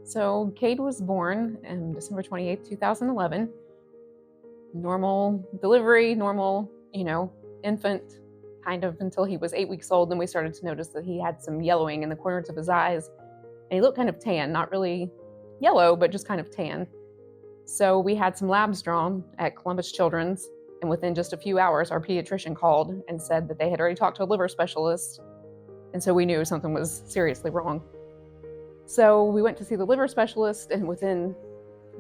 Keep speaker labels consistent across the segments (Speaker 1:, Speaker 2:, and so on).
Speaker 1: So Cade was born on December 28th, 2011. Normal delivery, normal, infant, kind of until he was 8 weeks old. Then we started to notice that he had some yellowing in the corners of his eyes. And he looked kind of tan, not really yellow, but just kind of tan. So we had some labs drawn at Columbus Children's. And within just a few hours, our pediatrician called and said that they had already talked to a liver specialist. And so we knew something was seriously wrong. So we went to see the liver specialist, and within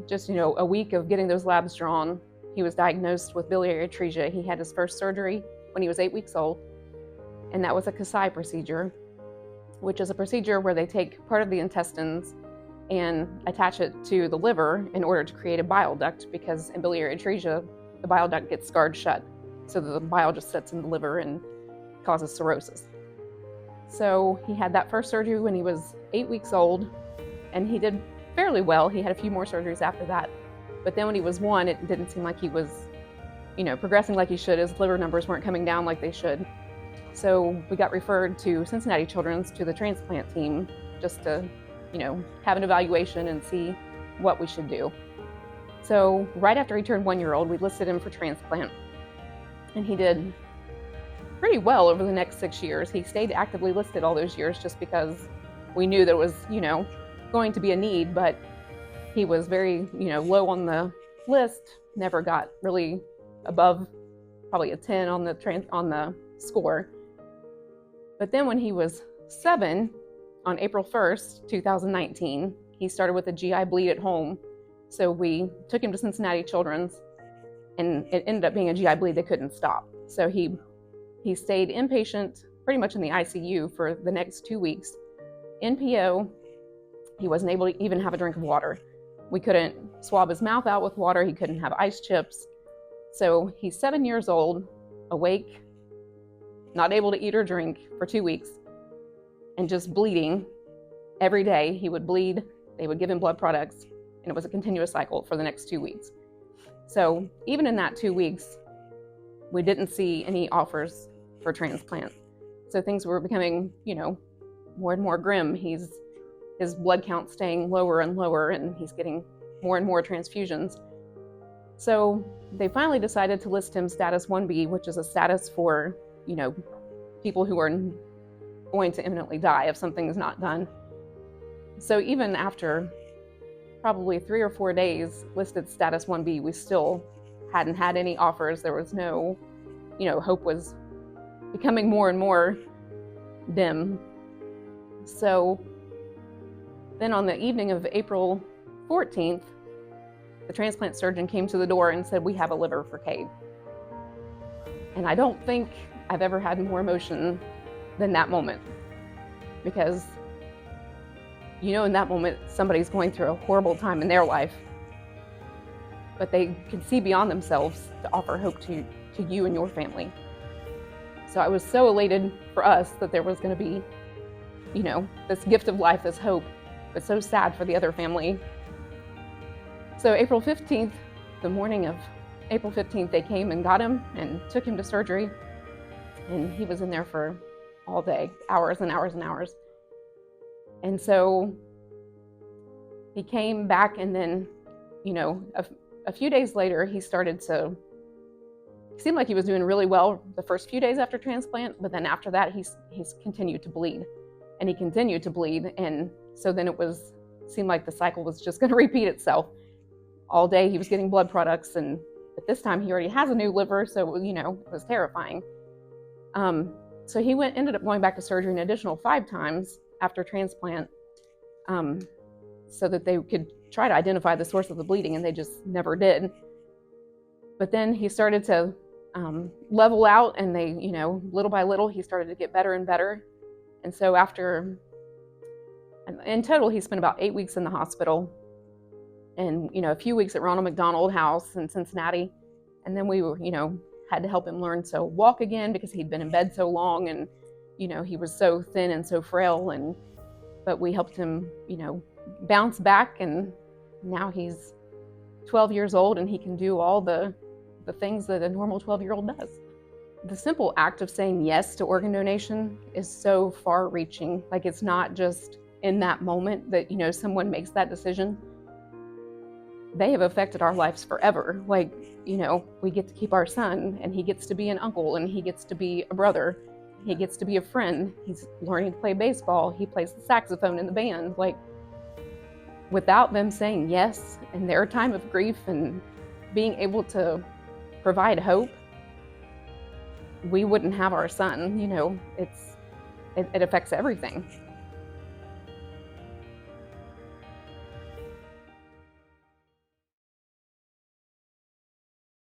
Speaker 1: just, a week of getting those labs drawn, he was diagnosed with biliary atresia. He had his first surgery when he was 8 weeks old, and that was a Kasai procedure, which is a procedure where they take part of the intestines and attach it to the liver in order to create a bile duct, because in biliary atresia, the bile duct gets scarred shut, so that the bile just sits in the liver and causes cirrhosis. So he had that first surgery when he was 8 weeks old, and he did fairly well. He had a few more surgeries after that. But then when he was 1, it didn't seem like he was, progressing like he should. His liver numbers weren't coming down like they should. So we got referred to Cincinnati Children's, to the transplant team, just to, have an evaluation and see what we should do. So right after he turned 1 year old, we listed him for transplant, and he did pretty well over the next 6 years. He stayed actively listed all those years just because we knew there was, going to be a need, but he was very, low on the list, never got really above probably a 10 on the score. But then when he was 7, on April 1st, 2019, he started with a GI bleed at home. So we took him to Cincinnati Children's, and it ended up being a GI bleed they couldn't stop. So he stayed inpatient, pretty much in the ICU for the next 2 weeks. NPO, he wasn't able to even have a drink of water. We couldn't swab his mouth out with water. He couldn't have ice chips. So he's 7 years old, awake, not able to eat or drink for 2 weeks, and just bleeding every day. He would bleed, they would give him blood products, and it was a continuous cycle for the next 2 weeks. So even in that 2 weeks, we didn't see any offers for transplant. So things were becoming, more and more grim. His blood count staying lower and lower, and he's getting more and more transfusions. So they finally decided to list him status 1B, which is a status for, people who are going to imminently die if something is not done. So even after probably 3 or 4 days listed status 1B, we still hadn't had any offers. There was no, hope was becoming more and more dim. So then on the evening of April 14th, the transplant surgeon came to the door and said, "We have a liver for Cade." And I don't think I've ever had more emotion than that moment, because, in that moment, somebody's going through a horrible time in their life, but they can see beyond themselves to offer hope to you and your family. So I was so elated for us that there was going to be, this gift of life, this hope, but so sad for the other family. So April 15th, the morning of April 15th, they came and got him and took him to surgery, and he was in there for all day, hours and hours and hours. And so he came back, and then, a few days later, he seemed like he was doing really well the first few days after transplant, but then after that, he's continued to bleed, and he continued to bleed. And so then seemed like the cycle was just going to repeat itself. All day he was getting blood products, but this time he already has a new liver, so, it was terrifying. So he ended up going back to surgery an additional 5 times after transplant, so that they could try to identify the source of the bleeding, and they just never did. But then he started to level out, and they, little by little, he started to get better and better. And so in total, he spent about 8 weeks in the hospital, and, a few weeks at Ronald McDonald House in Cincinnati. And then we were, had to help him learn to walk again, because he'd been in bed so long, and, he was so thin and so frail. But we helped him, bounce back, and now he's 12 years old, and he can do all the things that a normal 12-year-old does. The simple act of saying yes to organ donation is so far-reaching. Like, it's not just, in that moment that, you know, someone makes that decision, they have affected our lives forever. Like, you know, we get to keep our son, and he gets to be an uncle, and he gets to be a brother, he gets to be a friend, he's learning to play baseball, he plays the saxophone in the band. Like, without them saying yes in their time of grief and being able to provide hope, we wouldn't have our son. You know, it affects everything.